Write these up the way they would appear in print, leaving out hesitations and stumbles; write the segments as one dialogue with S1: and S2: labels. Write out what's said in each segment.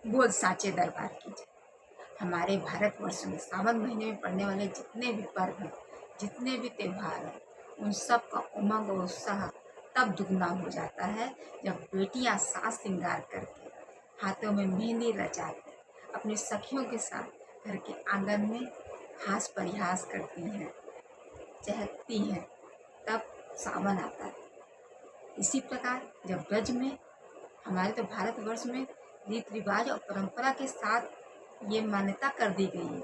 S1: बोल साचे दरबार की जय। हमारे भारतवर्ष में सावन महीने में पड़ने वाले जितने भी पर्व हैं, जितने भी त्योहार हैं, उन सब का उमंग और उत्साह तब दुगना हो जाता है जब बेटियां साज श्रृंगार करके, हाथों में मेहंदी रचा के, अपनी सखियों के साथ घर के आंगन में हास परिहास करती हैं, चहकती हैं। तब सावन आता है। इसी प्रकार जब ब्रज में, हमारे तो भारतवर्ष में रीति रिवाज और परंपरा के साथ ये मान्यता कर दी गई है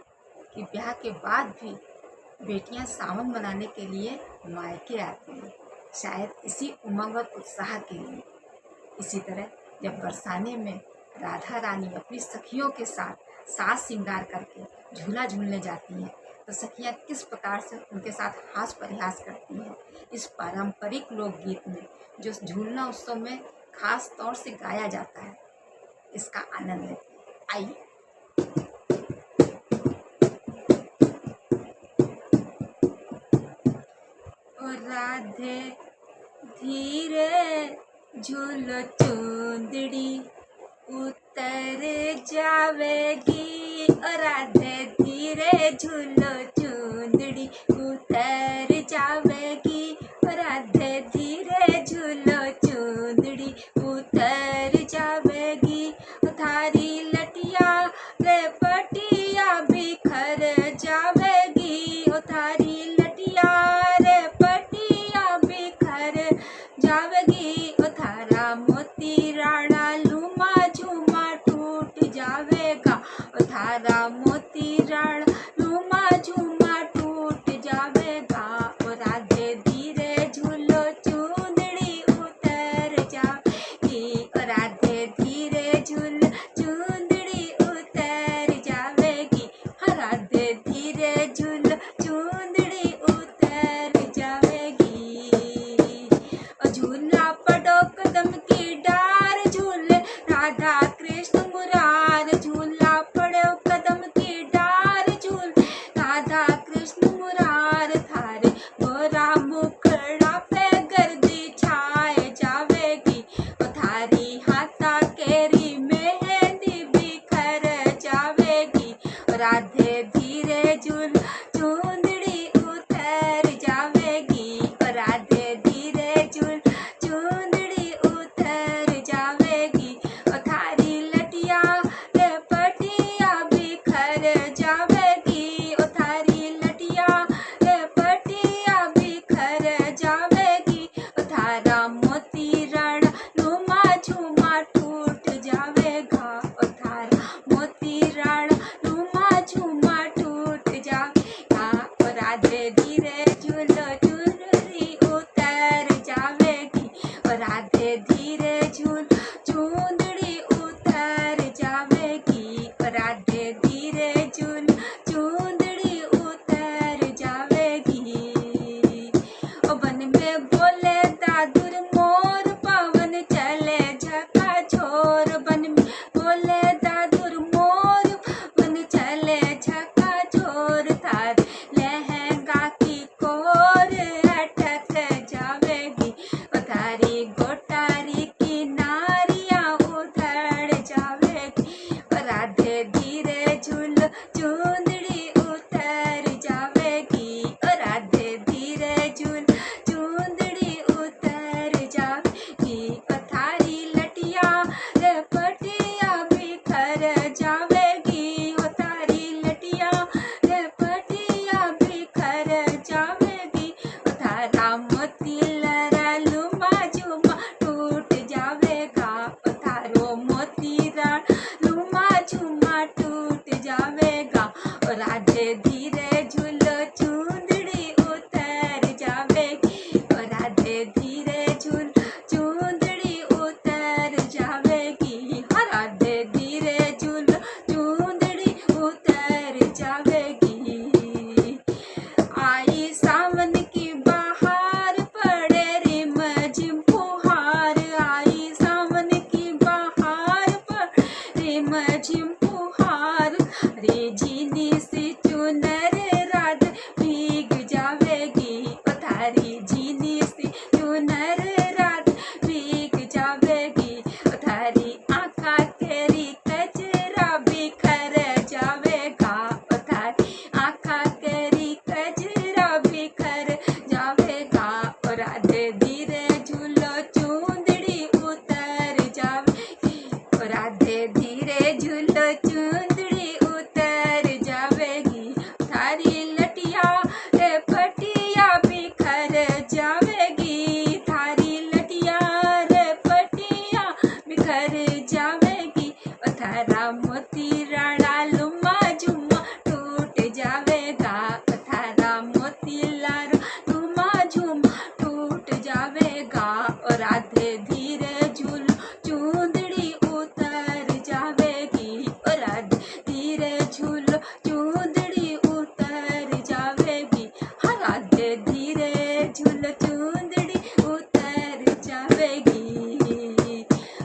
S1: कि ब्याह के बाद भी बेटियां सावन मनाने के लिए मायके आती हैं, शायद इसी उमंग और उत्साह के लिए। इसी तरह जब बरसाने में राधा रानी अपनी सखियों के साथ साज श्रृंगार करके झूला झूलने जाती हैं, तो सखियां किस प्रकार से उनके साथ हास परिहास करती हैं। इस पारंपरिक लोकगीत में जो झूलना उत्सव में खास तौर से गाया जाता है, इसका आनंद लेते हैं। आइए। ओ राधे धीरे झूलो चूंदड़ी उतर जावेगी, ओ राधे धीरे झूलो चूंदड़ी उतर जावेगी, ओ राधे धीरे झूलो चूंदड़ी उतर जावेगी। थारी लटिया रे पटिया बिखर जावेगी, ओ थारी लटिया रे पटिया बिखर जावेगी, ओ थारा मोती राणा लूमा झूमा टूट जावेगा, ओ थारा मोती राणा लूमा झूमा टूट जावेगा। ओ राधे धीरे झूलो चूंदड़ी उतर जावेगी, ओ राधे धीरे झूलो चूंदड़ी उतर जावेगी, हाँ राधे धीरे झूलो चूंदड़ी उतर जावेगी। ओ झूला पड़ो कदम की डार झूले राधा कृष्ण मुरार, झूला पड़ो कदम की डार झूले राधा कृष्ण मुरार। थारे गोरा मुखड़ा पे गर्दी छाए जावेगी, ओ थारी हाथा केरी मेहंदी बिखर जावेगी, ओ राधे धीरे झूल चूंदड़ी उतर जावेगी, ओ राधे धीरे झूल चूंदड़ी उतर जावेगी। ओ थारी लटिया रे पटिया बिखर जावेगी, ओ थारी लटिया रे पटिया बिखर जावेगी, ओ थारा मोती रण लूमा झूमा टूट जावेगा, ओ थारा मोती रण लूमा झूमा टूट जावेगा। ओ राधे धीरे झूलो चूंदड़ी उतर जावेगी, ओ राधे धीरे झूल चूंदड़ी उतर जावेगी, ओ राधे धीरे झूल चूंदड़ी उतर जावेगी। ओ वन में बोले दादुर मोर पवन चले झका छोर, वन में बोले दादुर मोर पवन चले झका छोर। थार लहंगा की कोर अटक जावेगी, ओ थारी गोटारी की नारियां उधड़ जावेगी, ओ राधे धीरे झूलो चूंदड़ी उतर जावेगी, ओ राधे धीरे झूल चूंदड़ी उतर जावेगी। ओ थारी लटिया रे पटिया बिखर जावेगी, ओ थारी लटिया रे पटिया बिखर जावेगी, ओ थारा मोती लरा लूमा झूमा टूट जावेगा, ओ थारो मोती रा लूमा झूमा टूट जावेगा, ओ राधे धीरे झूलो चूंदड़ी उतर जावेगी, ओ राधे धीरे झूल चूंदड़ी थारा मोती राड़ा लुमा झुमा टूट जावेगा, थारा मोती लारा लुमा झुमा टूट जावेगा। और राधे धीरे झूल चूंदड़ी उतर जावेगी, और राधे धीरे झूल चूंदड़ी उतर जावेगी, हाँ राधे धीरे झूल चूंदड़ी उतर जावेगी।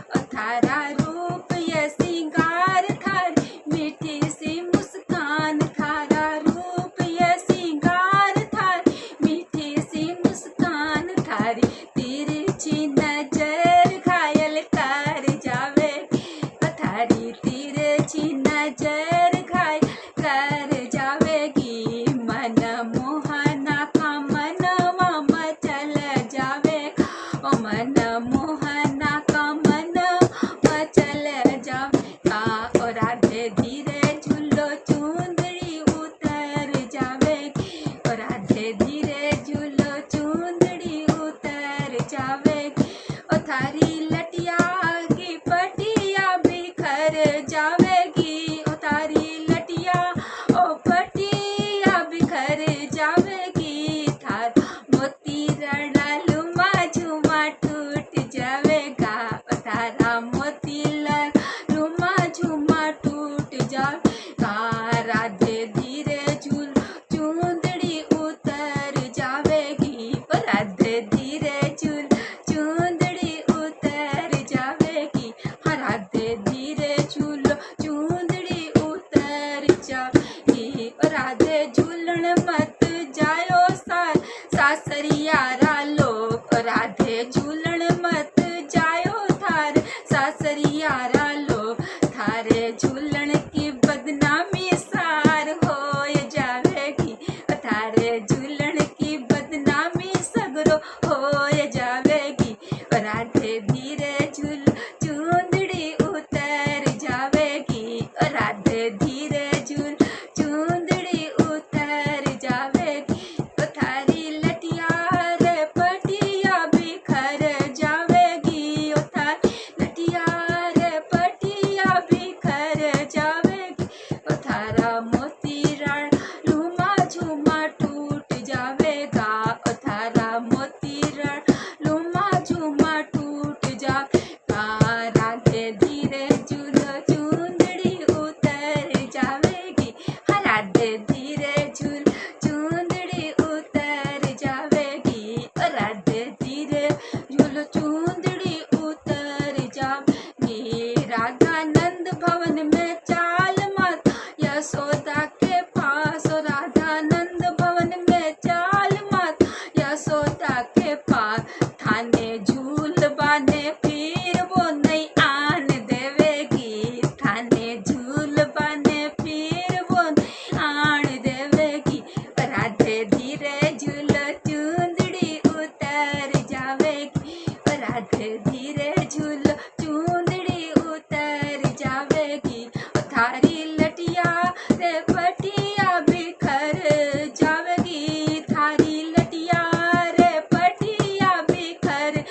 S1: और थारा रूप ये सिंगार थारी मीठी सी मुस्कान, थारा रूप ये सिंगार थारी मीठी सी मुस्कान, थारी तिरछी नजर घायल कर जावेगी, थारी तिरछी नजर घायल कर जावेगी। मन मोहना का मनवा मचल जावेगा, ओ मन मोहना का मनवा चल जावेगा। और राधे धीरे झूलो चूंदड़ी उतर जावेगी, और राधे धीरे झूलो चूंदड़ी उतर जावेगी। और थारी लटिया की पटिया बिखर जावेगी, और थारी लटिया ओ पटिया बिखर जावेगी, थारा मोती राड़ा लुमा झुमा टूट जावेगा, और थारा मोती लुमा झुमा टूट जावेगा। राधे धीरे झूल चूंदड़ी उतर जावेगी, और राधे धीरे झूल चूंदड़ी उतर जावेगी, हाँ राधे धीरे झूल चूंदड़ी उतर जावेगी। और राधे झूलन मत जायो सासरियारा लोग, और राधे झूलन मत जायो थार सासरियारा लोग, थारे झूलन की बदनामी सार हो जावेगी, थारे झूलन की बदनामी सगरो हो जावेगी। और राधे धीरे झूल चूंदड़ी उतर जावेगी, और राधे धीरे झूल चूंदड़ी उतर जावेगी। और थारी लटिया रे पटिया बिखर जावेगी, और थारी लटिया रे पटिया बिखर जावेगी। और थारा मोती राड़ा लुमा झुमा टूट जावेगा, और थारा मोती राड़ा लुमा झुमा टूट जावेगा। राधे धीरे झूलो चूंदड़ी उतर जावेगी, हाँ राधे धीरे झूल चूंदड़ी उतर जावेगी, और राधे धीरे झूल चूंदड़ी उतर जावेगी। राधानंद भवन में चाल माता यशोदा के पास, और राधानंद भवन में चाल माता यशोदा के पास, थाने झूल बाने फिर वो नहीं आन देवेगी, थाने झूल बाने फिर वो नहीं आन देवेगी। राधे धीरे झूल चूंदड़ी उतर जावेगी, और राधे धीरे झूल चूंदड़ी उतर जावेगी। और थारी लटिया रे पटिया बिखर जावेगी, थारी लटिया रे पटिया बिखर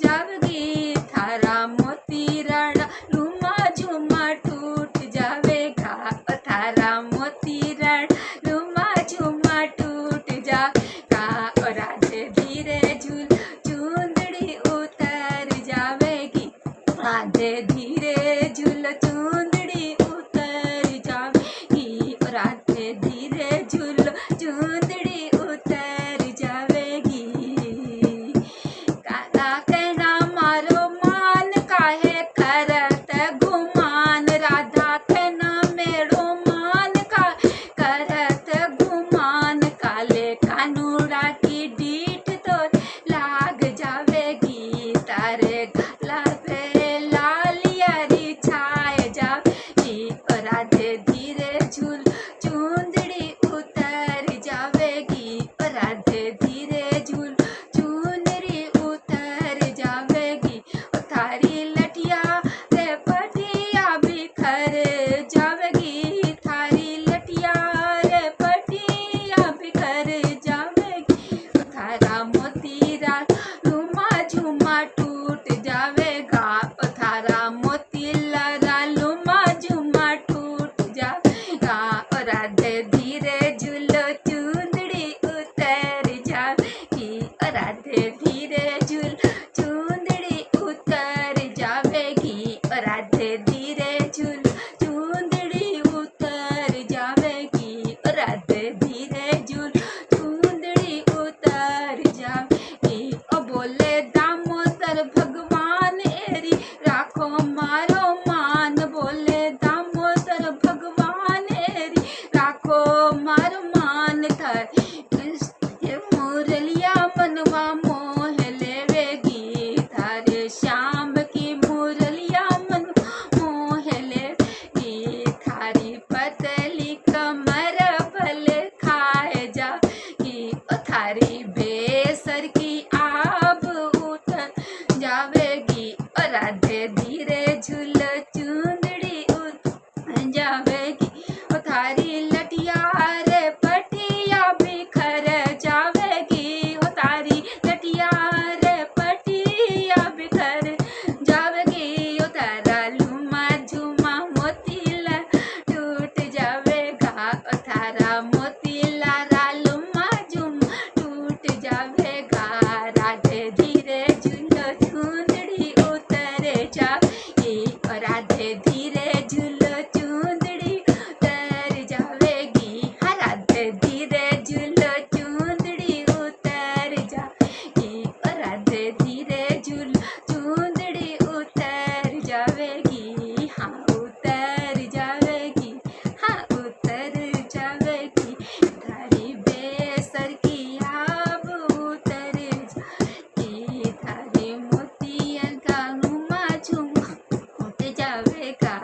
S1: जावेगी, थारा मोती राड़ा लुमा झुमा टूट जावेगा, और थारा मोती राड़ा लुमा झुमा टूट जावेगा। और राधे धीरे झूल चूंदड़ी उतर जावेगी, राधे धीरे झूल चूंदड़ी उतर जावेगी, और राधे धीरे झूल चूंदड़ी उतर जावेगी। काला कहना मारो मान काहे करत गुमान, राधा कहना मेरो मान का करत गुमान, काले कानूड़ा की डीठ तो लाग जावेगी, तारे गला पे लालियारी छाए जावेगी। और राधे धीरे झूल चूंदड़ी उतर जावेगी, और राधे धीरे झूल चूंदड़ी उतर जावेगी। और थारी लटिया रे पटिया बिखर जावेगी, थारी लटिया रे पटिया बिखर जावेगी। और थारा मोती राड़ा लुमा झुमा टूट जावेगा, राखो मारो मान, बोले दामोदर भगवान री राखो मारो मान थार। ये मुरलिया मनवा मोह लेवेगी, थारे श्याम की मुरलिया मन मोह लेवेगी, थारी पतली कमर बल खाए जागी, थारी बेसर की आब उतर जावेगी, राधे धीरे झूल चुंदड़ी उतर जावेगी, थारी लटिया रे पटिया बिखर जावेगी, थारी लटिया रे पटिया बिखर जावेगी, तारा लुमा झुमा मोतीला टूट जावेगा, थारा मोतीला लुमा झुम टूट जावेगा, राधे धीरे झूलो चुंदड़ी उतर जाएगी, राधे धीरे झूलो चुंदड़ी उतर जावेगी, राधे धीरे झूलो चुंदड़ी उतर जाएगी, राधे धीरे झूलो चुंदड़ी उतर जावेगी, हाँ उतर जावेगी, हाँ उतर जावेगी, थारी बेसर की आब उतर जाएगी, थारे मोतियन का घुमा झुमा उठ जावेगा,